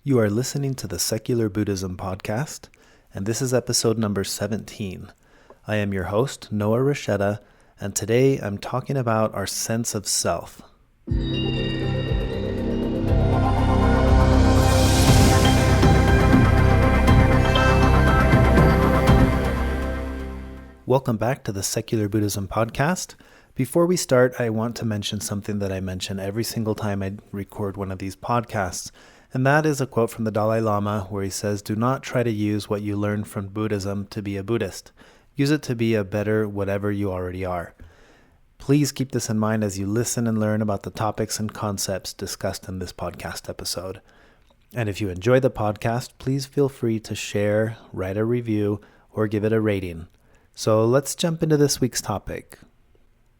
You are listening to the Secular Buddhism podcast, and this is episode number 17. I am your host, Noah Rasheta, and today I'm talking about our sense of self. Welcome back to the Secular Buddhism podcast. Before we start, I want to mention something that I mention every single time I record one of these podcasts, and that is a quote from the Dalai Lama where he says, "Do not try to use what you learn from Buddhism to be a Buddhist. Use it to be a better whatever you already are." Please keep this in mind as you listen and learn about the topics and concepts discussed in this podcast episode. And if you enjoy the podcast, please feel free to share, write a review, or give it a rating. So let's jump into this week's topic.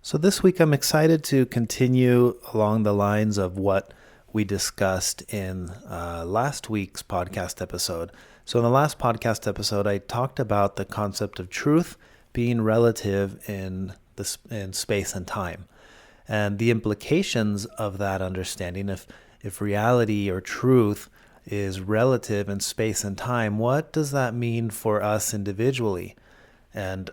So this week I'm excited to continue along the lines of what we discussed in last week's podcast episode. So in the last podcast episode, I talked about the concept of truth being relative in space and time, and the implications of that understanding. If reality or truth is relative in space and time, what does that mean for us individually? And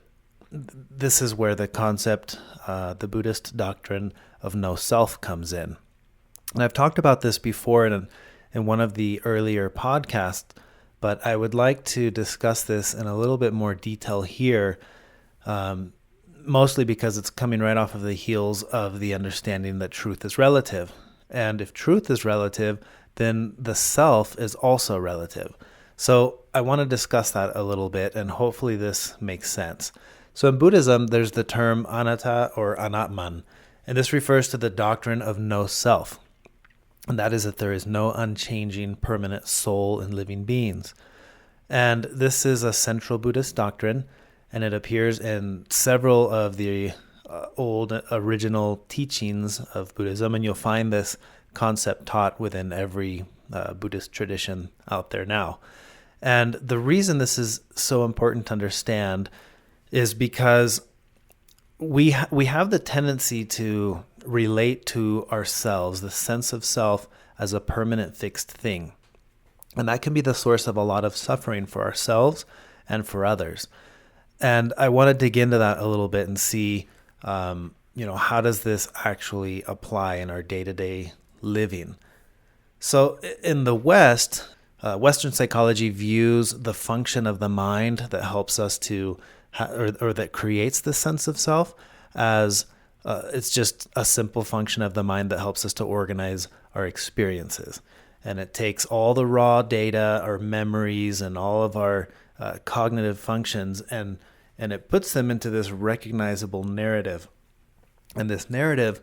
this is where the concept, the Buddhist doctrine of no self comes in. And I've talked about this before in one of the earlier podcasts, but I would like to discuss this in a little bit more detail here, mostly because it's coming right off of the heels of the understanding that truth is relative. And if truth is relative, then the self is also relative. So I want to discuss that a little bit, and hopefully this makes sense. So in Buddhism, there's the term anatta or anatman, and this refers to the doctrine of no self. And that is that there is no unchanging, permanent soul in living beings. And this is a central Buddhist doctrine, and it appears in several of the old original teachings of Buddhism, and you'll find this concept taught within every Buddhist tradition out there now. And the reason this is so important to understand is because we have the tendency to relate to ourselves, the sense of self, as a permanent fixed thing. And that can be the source of a lot of suffering for ourselves and for others. And I want to dig into that a little bit and see, how does this actually apply in our day-to-day living? So in the West, Western psychology views the function of the mind that helps us to, or that creates the sense of self as it's just a simple function of the mind that helps us to organize our experiences. And it takes all the raw data, our memories, and all of our cognitive functions, and it puts them into this recognizable narrative. And this narrative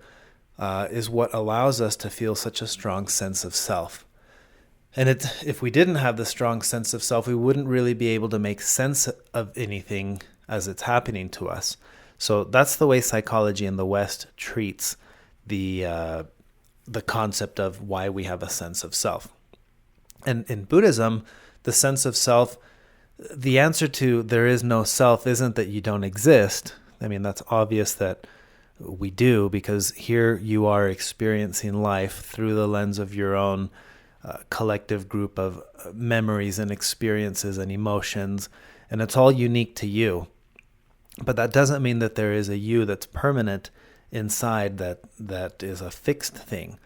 is what allows us to feel such a strong sense of self. And if we didn't have the strong sense of self, we wouldn't really be able to make sense of anything as it's happening to us. So that's the way psychology in the West treats the concept of why we have a sense of self. And in Buddhism, the sense of self, the answer to there is no self isn't that you don't exist. I mean, that's obvious that we do, because here you are experiencing life through the lens of your own collective group of memories and experiences and emotions, and it's all unique to you. But that doesn't mean that there is a you that's permanent inside that is a fixed thing.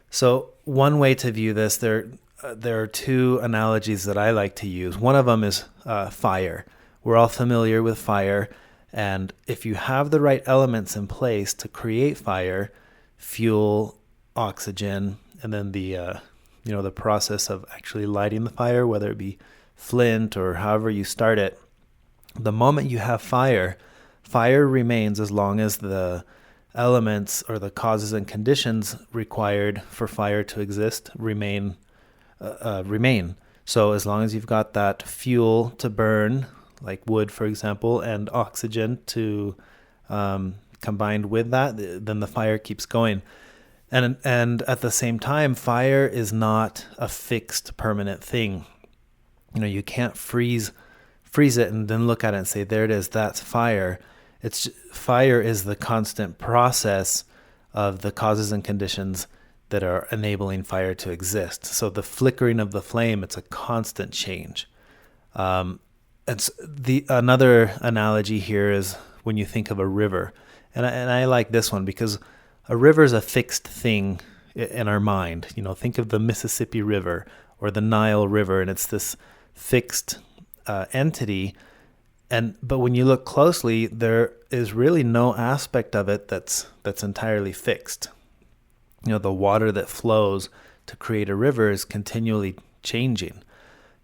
So one way to view this, there are two analogies that I like to use. One of them is fire. We're all familiar with fire, and if you have the right elements in place to create fire, fuel, oxygen, and then the process of actually lighting the fire, whether it be flint or however you start it, the moment you have fire remains as long as the elements or the causes and conditions required for fire to exist remain. So as long as you've got that fuel to burn, like wood, for example, and oxygen to combined with that, then the fire keeps going. And at the same time, fire is not a fixed, permanent thing. You can't freeze it and then look at it and say, there it is, that's fire. Fire is the constant process of the causes and conditions that are enabling fire to exist. So the flickering of the flame, it's a constant change. Another analogy here is when you think of a river. And I like this one because a river is a fixed thing in our mind. Think of the Mississippi River or the Nile River, and it's this fixed entity. But when you look closely, there is really no aspect of it that's entirely fixed. The water that flows to create a river is continually changing.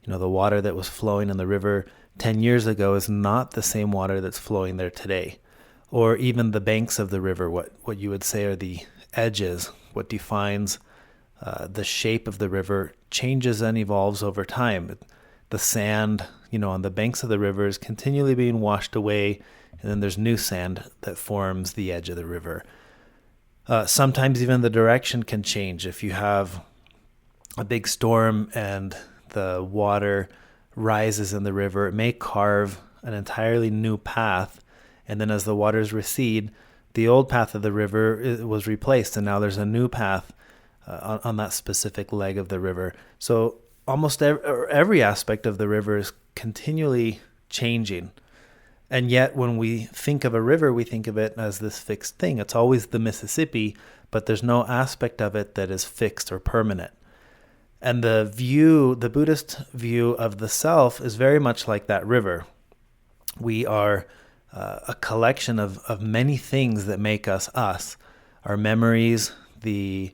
The water that was flowing in the river 10 years ago is not the same water that's flowing there today. Or even the banks of the river, what you would say are the edges, what defines the shape of the river, changes and evolves over time. The sand, on the banks of the river is continually being washed away, and then there's new sand that forms the edge of the river. Sometimes even the direction can change. If you have a big storm and the water rises in the river, it may carve an entirely new path, and then as the waters recede, the old path of the river was replaced, and now there's a new path on that specific leg of the river. So almost every aspect of the river is continually changing. And yet when we think of a river, we think of it as this fixed thing. It's always the Mississippi, but there's no aspect of it that is fixed or permanent. And the Buddhist view of the self is very much like that river. We are a collection of many things that make us us. Our memories, the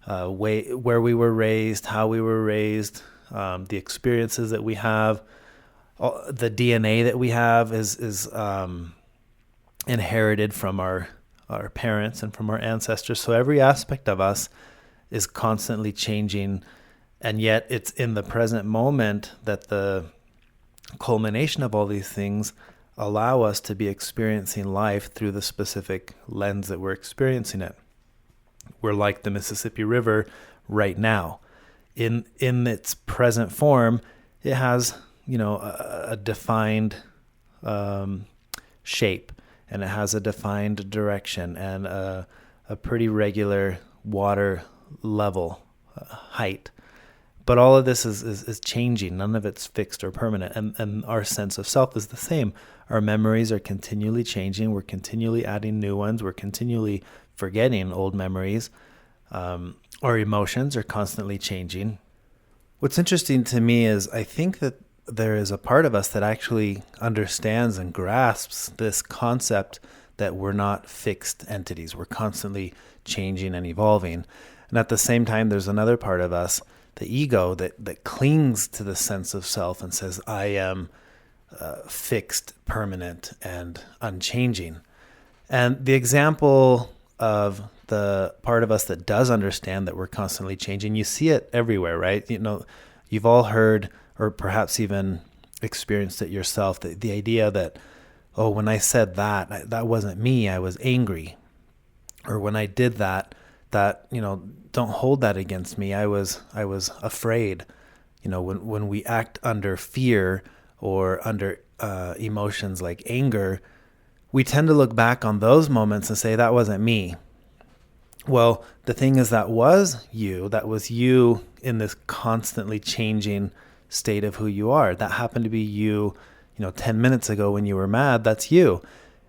way where we were raised, how we were raised, the experiences that we have, the DNA that we have is inherited from our parents and from our ancestors. So every aspect of us is constantly changing, and yet it's in the present moment that the culmination of all these things allow us to be experiencing life through the specific lens that we're experiencing it. We're like the Mississippi River right now. In its present form, it has, a defined shape, and it has a defined direction and a pretty regular water level height. But all of this is changing. None of it's fixed or permanent. And our sense of self is the same. Our memories are continually changing. We're continually adding new ones. We're continually forgetting old memories. Our emotions are constantly changing. What's interesting to me is I think that there is a part of us that actually understands and grasps this concept that we're not fixed entities. We're constantly changing and evolving. And at the same time, there's another part of us, the ego, that clings to the sense of self and says, I am fixed, permanent, and unchanging. And the example of the part of us that does understand that we're constantly changing, you see it everywhere, right? You've all heard, or perhaps even experienced it yourself, the idea that, oh, when I said that wasn't me, I was angry. Or when I did that, don't hold that against me. I was afraid. When we act under fear or under emotions like anger, we tend to look back on those moments and say, that wasn't me. Well, the thing is, that was you in this constantly changing state of who you are. That happened to be you, 10 minutes ago when you were mad, that's you.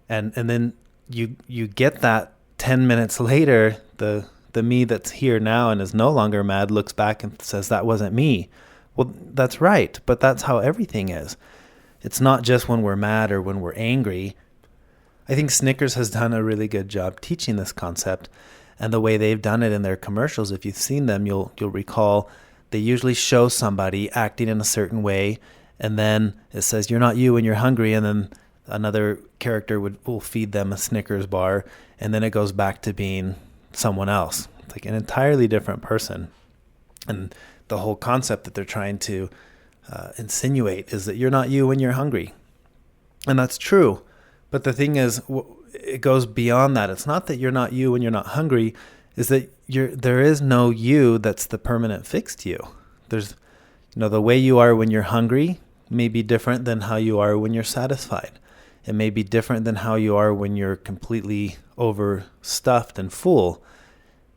And then you get that 10 minutes later, the me that's here now and is no longer mad looks back and says, that wasn't me. Well, that's right, but that's how everything is. It's not just when we're mad or when we're angry. I think Snickers has done a really good job teaching this concept, and the way they've done it in their commercials, if you've seen them, you'll recall they usually show somebody acting in a certain way, and then it says, you're not you when you're hungry, and then another character will feed them a Snickers bar, and then it goes back to being someone else. It's like an entirely different person. And the whole concept that they're trying to insinuate is that you're not you when you're hungry. And that's true. But the thing is, it goes beyond that. It's not that you're not you when you're not hungry, is that there is no you that's the permanent fixed you. There's, the way you are when you're hungry may be different than how you are when you're satisfied. It may be different than how you are when you're completely overstuffed and full.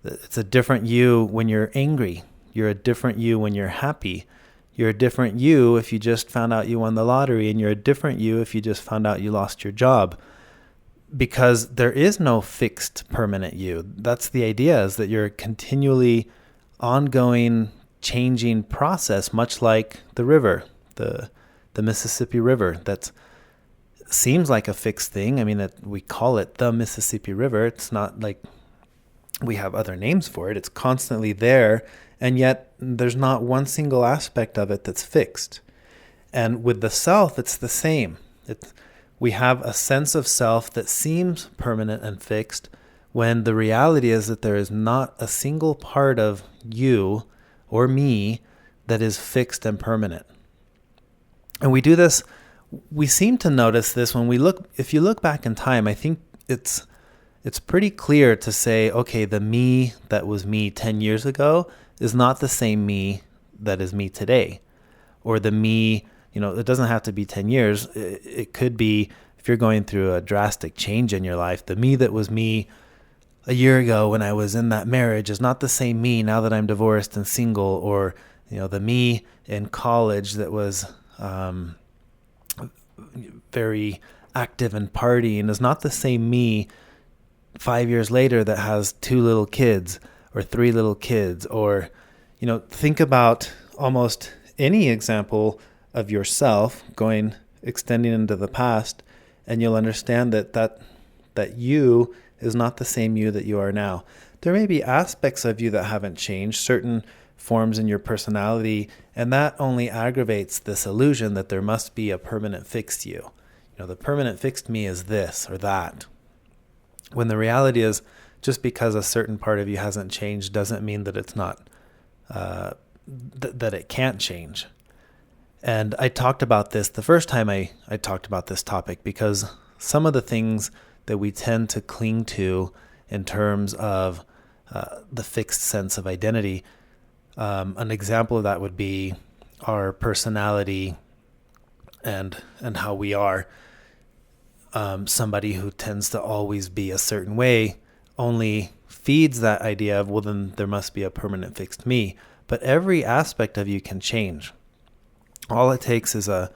It's a different you when you're angry. You're a different you when you're happy. You're a different you if you just found out you won the lottery, and you're a different you if you just found out you lost your job. Because there is no fixed permanent you. That's the idea, is that you're a continually ongoing changing process, much like the river, the Mississippi River. That seems like a fixed thing. I mean, we call it the Mississippi River. It's not like we have other names for it. It's constantly there, and yet there's not one single aspect of it that's fixed. And with the self, it's the same. We have a sense of self that seems permanent and fixed, when the reality is that there is not a single part of you or me that is fixed and permanent. And we do this, we seem to notice this when if you look back in time, I think it's pretty clear to say, okay, the me that was me 10 years ago is not the same me that is me today. Or the me, it doesn't have to be 10 years. It could be, if you're going through a drastic change in your life, the me that was me a year ago when I was in that marriage is not the same me now that I'm divorced and single. Or, the me in college that was very active and partying is not the same me 5 years later that has 2 little kids or 3 little kids. Or, think about almost any example of yourself extending into the past, and you'll understand that you is not the same you that you are now. There may be aspects of you that haven't changed, certain forms in your personality, and that only aggravates this illusion that there must be a permanent fixed you. The permanent fixed me is this or that. When the reality is, just because a certain part of you hasn't changed doesn't mean that it's not, that it can't change. And I talked about this the first time I talked about this topic, because some of the things that we tend to cling to in terms of the fixed sense of identity, an example of that would be our personality and how we are. Somebody who tends to always be a certain way only feeds that idea of, well, then there must be a permanent fixed me. But every aspect of you can change. All it takes is a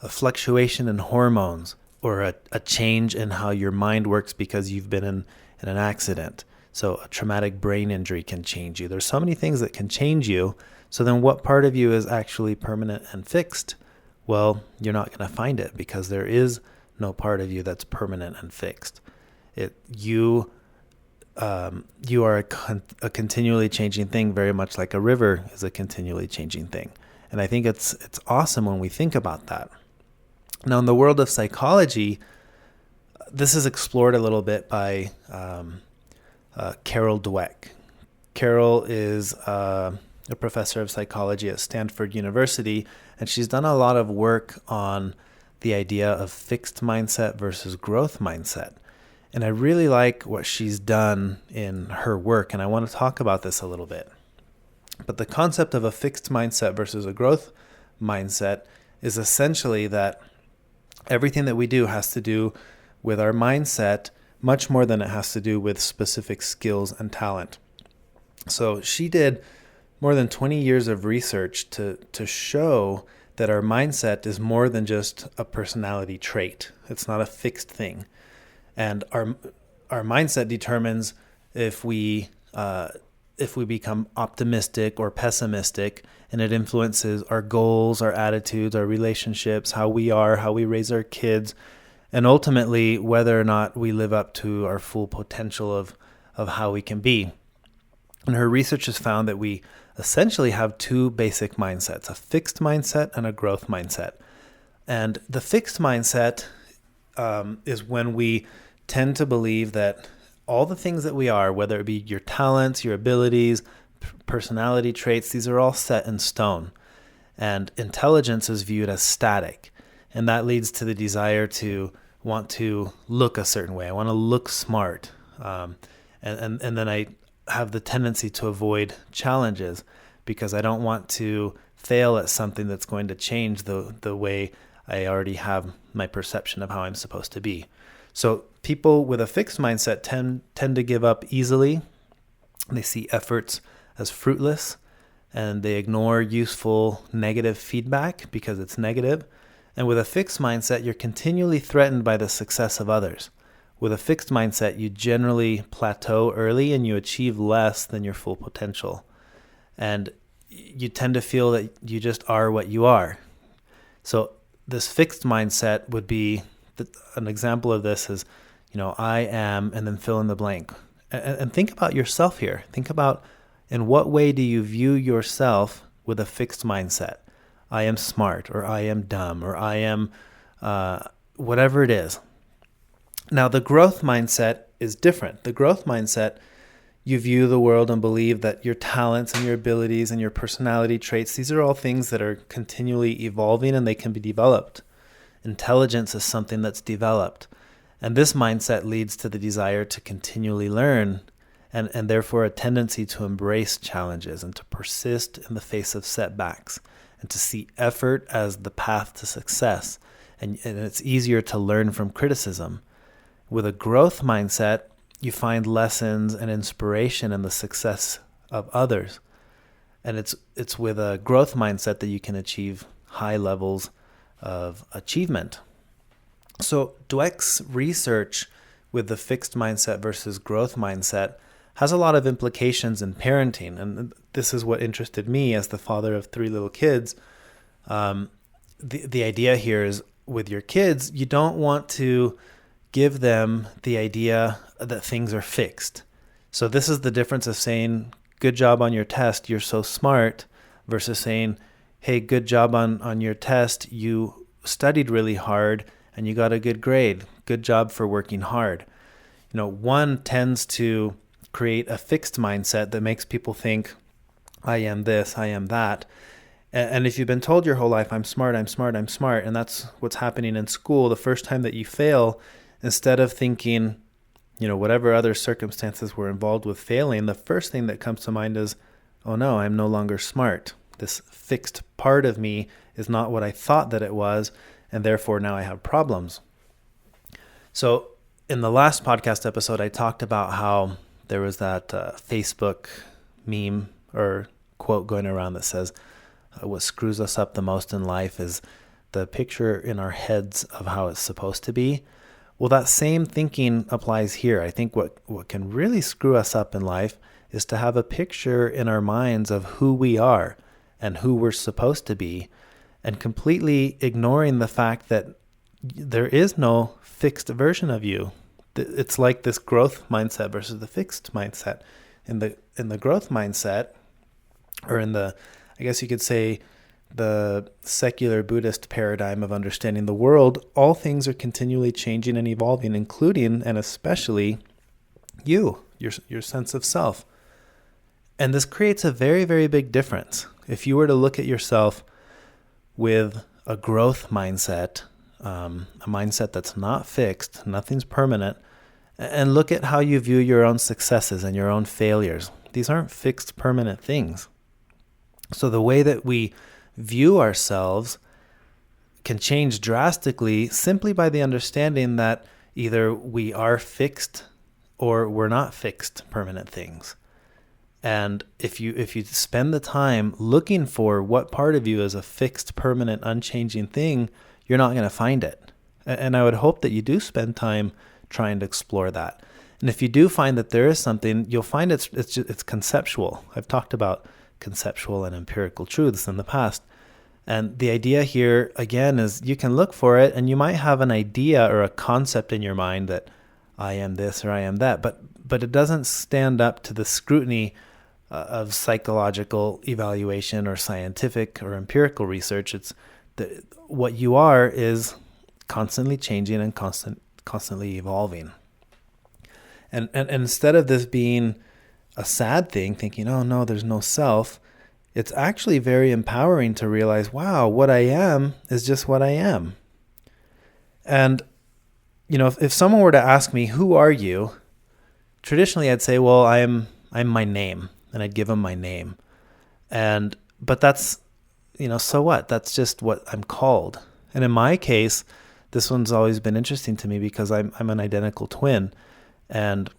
fluctuation in hormones, or a change in how your mind works because you've been in an accident. So a traumatic brain injury can change you. There's so many things that can change you. So then what part of you is actually permanent and fixed? Well, you're not going to find it, because there is no part of you that's permanent and fixed. You are a continually changing thing, very much like a river is a continually changing thing. And I think it's awesome when we think about that. Now, in the world of psychology, this is explored a little bit by Carol Dweck. Carol is a professor of psychology at Stanford University, and she's done a lot of work on the idea of fixed mindset versus growth mindset. And I really like what she's done in her work, and I want to talk about this a little bit. But the concept of a fixed mindset versus a growth mindset is essentially that everything that we do has to do with our mindset much more than it has to do with specific skills and talent. So she did more than 20 years of research to show that our mindset is more than just a personality trait. It's not a fixed thing. And our mindset determines if we become optimistic or pessimistic, and it influences our goals, our attitudes, our relationships, how we raise our kids, and ultimately whether or not we live up to our full potential of how we can be. And her research has found that we essentially have 2 basic mindsets, a fixed mindset and a growth mindset. And the fixed mindset is when we tend to believe that all the things that we are, whether it be your talents, your abilities, personality traits, these are all set in stone. And intelligence is viewed as static. And that leads to the desire to want to look a certain way. I want to look smart. And then I have the tendency to avoid challenges because I don't want to fail at something that's going to change the way I already have my perception of how I'm supposed to be. So people with a fixed mindset tend to give up easily. They see efforts as fruitless, and they ignore useful negative feedback because it's negative. And with a fixed mindset, you're continually threatened by the success of others. With a fixed mindset, you generally plateau early and you achieve less than your full potential. And you tend to feel that you just are what you are. So this fixed mindset would be, an example of this is, I am, and then fill in the blank. And think about yourself here. Think about, in what way do you view yourself with a fixed mindset? I am smart, or I am dumb, or I am whatever it is. Now, the growth mindset is different. The growth mindset, you view the world and believe that your talents and your abilities and your personality traits, these are all things that are continually evolving and they can be developed. Intelligence is something that's developed. And this mindset leads to the desire to continually learn and therefore a tendency to embrace challenges and to persist in the face of setbacks and to see effort as the path to success. And it's easier to learn from criticism. With a growth mindset, you find lessons and inspiration in the success of others. And it's with a growth mindset that you can achieve high levels of achievement. So Dweck's research with the fixed mindset versus growth mindset has a lot of implications in parenting. And this is what interested me as the father of 3 little kids. The idea here is, with your kids, you don't want to give them the idea that things are fixed. So this is the difference of saying, good job on your test, you're so smart, versus saying, hey, good job on your test, you studied really hard and you got a good grade. Good job for working hard. One tends to create a fixed mindset that makes people think, I am this, I am that. And if you've been told your whole life, I'm smart, I'm smart, I'm smart, and that's what's happening in school, the first time that you fail, instead of thinking, whatever other circumstances were involved with failing, the first thing that comes to mind is, oh no, I'm no longer smart. This fixed part of me is not what I thought that it was, and therefore now I have problems. So in the last podcast episode, I talked about how there was that Facebook meme or quote going around that says, what screws us up the most in life is the picture in our heads of how it's supposed to be. Well, that same thinking applies here. I think what can really screw us up in life is to have a picture in our minds of who we are and who we're supposed to be, and completely ignoring the fact that there is no fixed version of you. It's like this growth mindset versus the fixed mindset. In the growth mindset, or I guess you could say, the secular Buddhist paradigm of understanding the world, all things are continually changing and evolving, including and especially your sense of self. And this creates a very, very big difference. If you were to look at yourself with a growth mindset, a mindset that's not fixed, nothing's permanent, and look at how you view your own successes and your own failures. These aren't fixed, permanent things. So the way that we view ourselves can change drastically simply by the understanding that either we are fixed or we're not fixed, permanent things. And if you spend the time looking for what part of you is a fixed, permanent, unchanging thing, you're not going to find it. And I would hope that you do spend time trying to explore that. And if you do find that there is something, you'll find it's conceptual. I've talked about conceptual and empirical truths in the past. And the idea here, again, is you can look for it and you might have an idea or a concept in your mind that I am this or I am that, but it doesn't stand up to the scrutiny of psychological evaluation or scientific or empirical research. It's what you are is constantly changing and constantly evolving. And instead of this being a sad thing, thinking, oh no, there's no self, it's actually very empowering to realize, wow, what I am is just what I am. And, if someone were to ask me, who are you? Traditionally, I'd say, well, I'm my name, and I'd give them my name. But that's, so what? That's just what I'm called. And in my case, this one's always been interesting to me because I'm an identical twin. And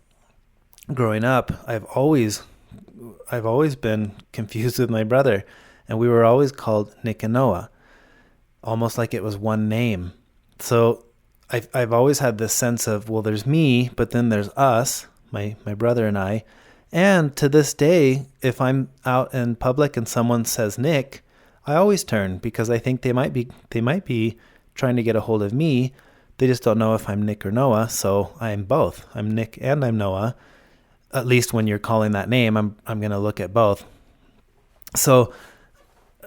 growing up, I've always I've always been confused with my brother, and we were always called Nick and Noah, almost like it was one name. So I've always had this sense of, well, there's me, but then there's us, my brother and I. And to this day, if I'm out in public and someone says Nick, I always turn, because I think they might be trying to get a hold of me. They just don't know if I'm Nick or Noah, so I'm both. I'm Nick and I'm Noah. At least when you're calling that name, I'm going to look at both. So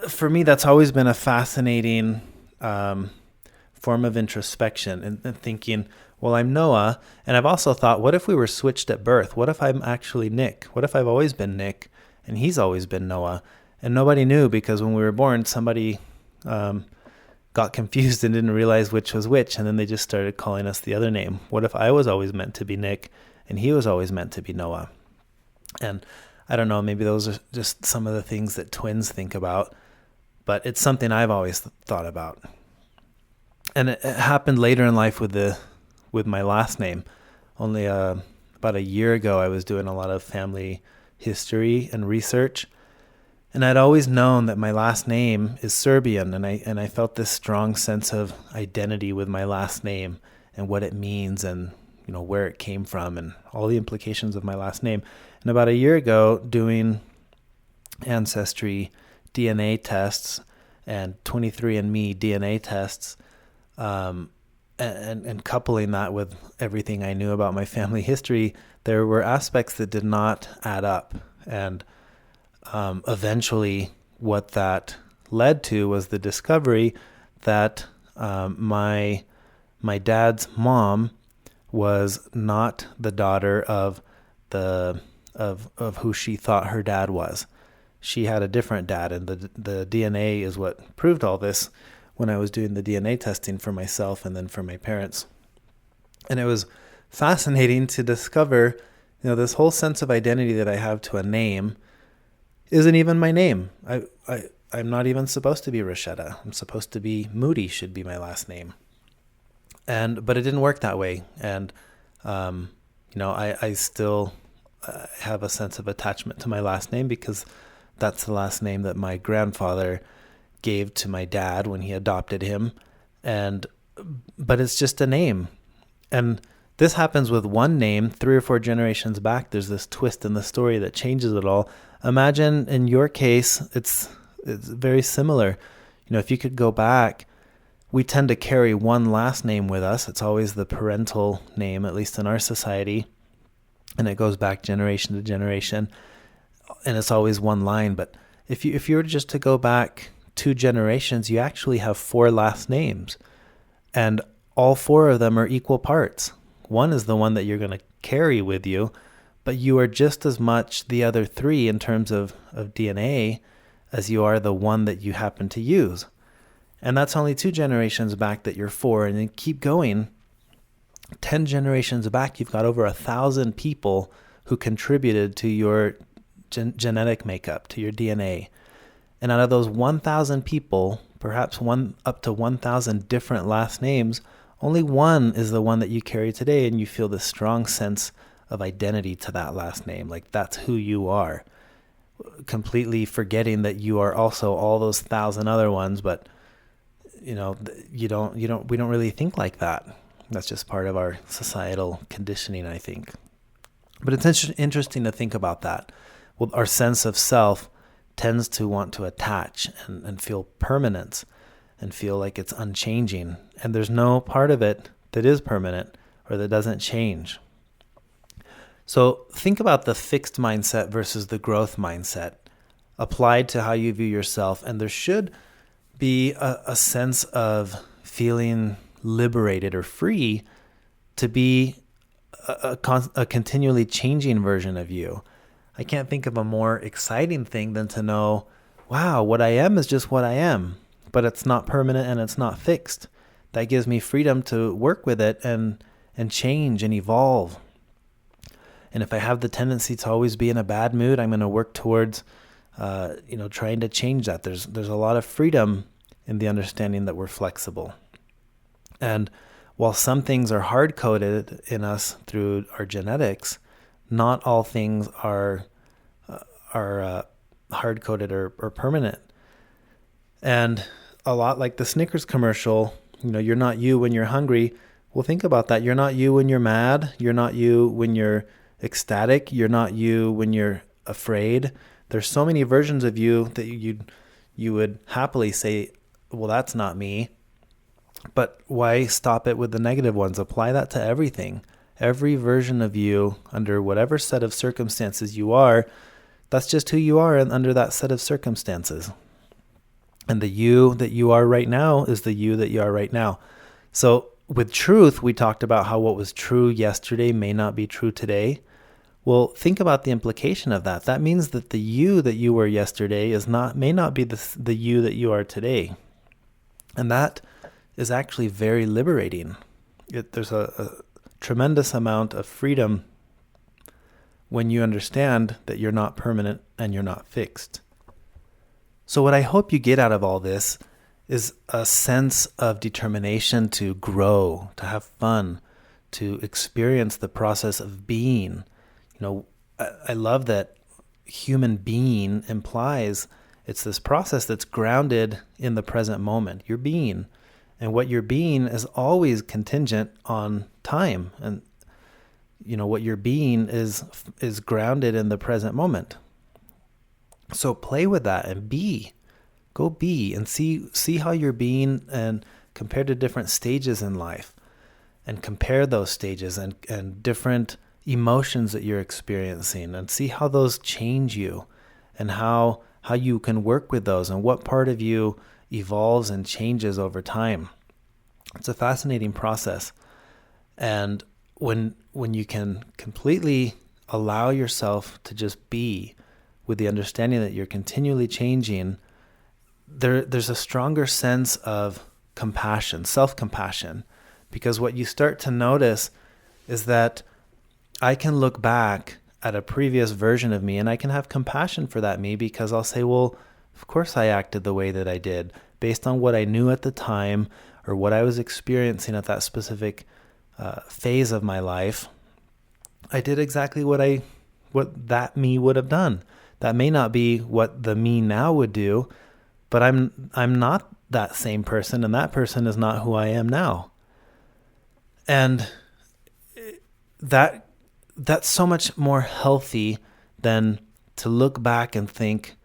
for me, that's always been a fascinating form of introspection and thinking, well, I'm Noah. And I've also thought, what if we were switched at birth? What if I'm actually Nick? What if I've always been Nick and he's always been Noah? And nobody knew, because when we were born, somebody got confused and didn't realize which was which. And then they just started calling us the other name. What if I was always meant to be Nick and he was always meant to be Noah? And I don't know, maybe those are just some of the things that twins think about, but it's something I've always thought about. And it happened later in life with my last name. Only about a year ago, I was doing a lot of family history and research, and I'd always known that my last name is Serbian, and I felt this strong sense of identity with my last name and what it means, and where it came from and all the implications of my last name. And about a year ago, doing ancestry DNA tests and 23andMe DNA tests, and coupling that with everything I knew about my family history, there were aspects that did not add up. And eventually what that led to was the discovery that my dad's mom was not the daughter of who she thought her dad was. She had a different dad, and the DNA is what proved all this when I was doing the DNA testing for myself and then for my parents. And it was fascinating to discover, this whole sense of identity that I have to a name isn't even my name. I'm not even supposed to be Rashetta. I'm supposed to be Moody, should be my last name. But it didn't work that way. And, I still have a sense of attachment to my last name, because that's the last name that my grandfather gave to my dad when he adopted him. But it's just a name. And this happens with one name 3 or 4 generations back. There's this twist in the story that changes it all. Imagine in your case, it's very similar. If you could go back, we tend to carry one last name with us. It's always the parental name, at least in our society. And it goes back generation to generation. And it's always one line. But if you were just to go back 2 generations, you actually have 4 last names. And all 4 of them are equal parts. One is the one that you're going to carry with you, but you are just as much the other 3 in terms of DNA as you are the one that you happen to use. And that's only 2 generations back that you're 4, and then keep going. 10 generations back, you've got over 1,000 people who contributed to your genetic makeup, to your DNA. And out of those 1,000 people, perhaps up to 1,000 different last names, only one is the one that you carry today, and you feel this strong sense of identity to that last name. Like that's who you are. Completely forgetting that you are also all those 1,000 other ones, but we don't really think like that. That's just part of our societal conditioning, I think. But it's interesting to think about that. Well, our sense of self tends to want to attach and feel permanence and feel like it's unchanging. And there's no part of it that is permanent or that doesn't change. So think about the fixed mindset versus the growth mindset applied to how you view yourself. And there should be a sense of feeling liberated or free to be a continually changing version of you. I can't think of a more exciting thing than to know, wow, what I am is just what I am, but it's not permanent and it's not fixed. That gives me freedom to work with it and change and evolve. And if I have the tendency to always be in a bad mood, I'm going to work towards, trying to change that. There's a lot of freedom in the understanding that we're flexible. And while some things are hard-coded in us through our genetics, not all things are hard-coded or permanent. And a lot like the Snickers commercial, you're not you when you're hungry. Well, think about that. You're not you when you're mad. You're not you when you're ecstatic. You're not you when you're afraid. There's so many versions of you that you would happily say, well, that's not me. But why stop it with the negative ones? Apply that to everything. Every version of you, under whatever set of circumstances you are, that's just who you are under that set of circumstances. And the you that you are right now is the you that you are right now. So with truth, we talked about how what was true yesterday may not be true today. Well, think about the implication of that. That means that the you that you were yesterday may not be the you that you are today. And that is actually very liberating. There's a tremendous amount of freedom when you understand that you're not permanent and you're not fixed. So what I hope you get out of all this is a sense of determination to grow, to have fun, to experience the process of being. I love that human being implies it's this process that's grounded in the present moment. You're being. And what you're being is always contingent on time. And, what you're being is grounded in the present moment. So play with that and go be and see how you're being and compare to different stages in life and compare those stages and different emotions that you're experiencing and see how those change you and how you can work with those and what part of you evolves and changes over time. It's a fascinating process. And when you can completely allow yourself to just be with the understanding that you're continually changing, there's a stronger sense of compassion, self-compassion, because what you start to notice is that I can look back at a previous version of me and I can have compassion for that me because I'll say, well, of course I acted the way that I did based on what I knew at the time or what I was experiencing at that specific phase of my life. I did exactly what that me would have done. That may not be what the me now would do, but I'm not that same person, and that person is not who I am now. And that's so much more healthy than to look back and think,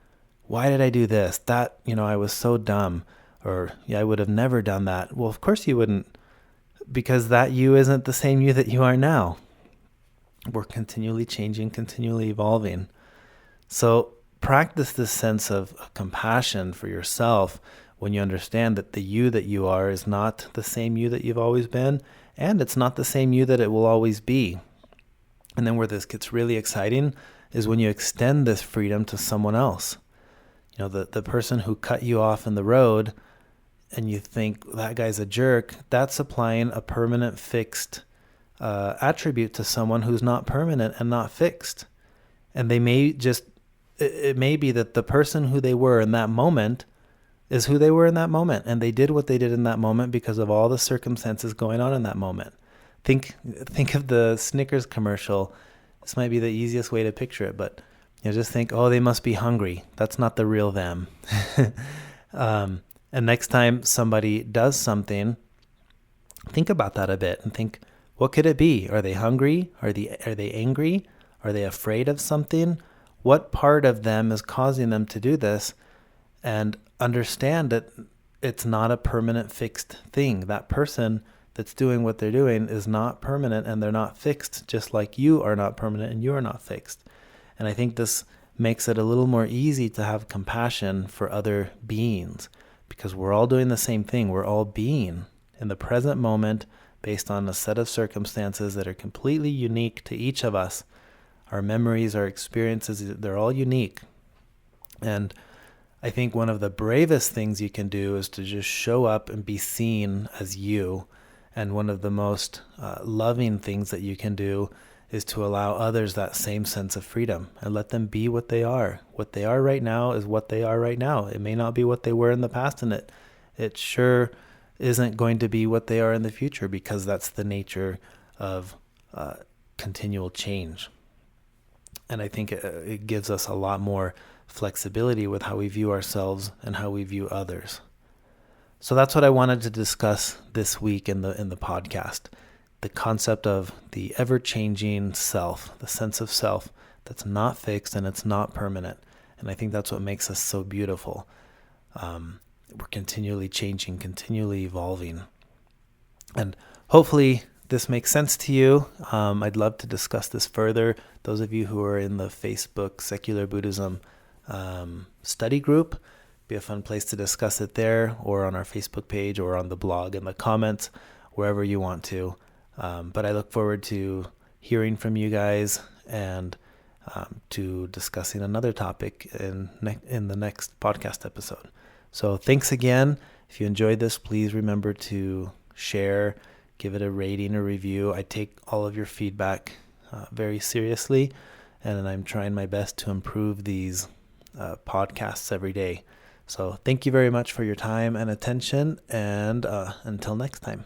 why did I do this? That, I was so dumb, or I would have never done that. Well, of course you wouldn't, because that you isn't the same you that you are now. We're continually changing, continually evolving. So practice this sense of compassion for yourself when you understand that the you that you are is not the same you that you've always been, and it's not the same you that it will always be. And then where this gets really exciting is when you extend this freedom to someone else. The person who cut you off in the road and you think that guy's a jerk, that's applying a permanent fixed attribute to someone who's not permanent and not fixed. And it may be that the person who they were in that moment is who they were in that moment. And they did what they did in that moment because of all the circumstances going on in that moment. Think of the Snickers commercial. This might be the easiest way to picture it, but just think, oh, they must be hungry. That's not the real them. And next time somebody does something, think about that a bit and think, what could it be? Are they hungry? Are they angry? Are they afraid of something? What part of them is causing them to do this? And understand that it's not a permanent fixed thing. That person that's doing what they're doing is not permanent and they're not fixed, just like you are not permanent and you are not fixed. And I think this makes it a little more easy to have compassion for other beings because we're all doing the same thing. We're all being in the present moment based on a set of circumstances that are completely unique to each of us. Our memories, our experiences, they're all unique. And I think one of the bravest things you can do is to just show up and be seen as you. And one of the most loving things that you can do is to allow others that same sense of freedom and let them be what they are. What they are right now is what they are right now. It may not be what they were in the past, and it sure isn't going to be what they are in the future because that's the nature of continual change. And I think it gives us a lot more flexibility with how we view ourselves and how we view others. So that's what I wanted to discuss this week in the podcast. The concept of the ever-changing self, the sense of self that's not fixed and it's not permanent. And I think that's what makes us so beautiful. We're continually changing, continually evolving. And hopefully this makes sense to you. I'd love to discuss this further. Those of you who are in the Facebook Secular Buddhism study group, be a fun place to discuss it there, or on our Facebook page, or on the blog in the comments, wherever you want to. But I look forward to hearing from you guys and to discussing another topic in the next podcast episode. So thanks again. If you enjoyed this, please remember to share, give it a rating or review. I take all of your feedback very seriously, and I'm trying my best to improve these podcasts every day. So thank you very much for your time and attention, and until next time.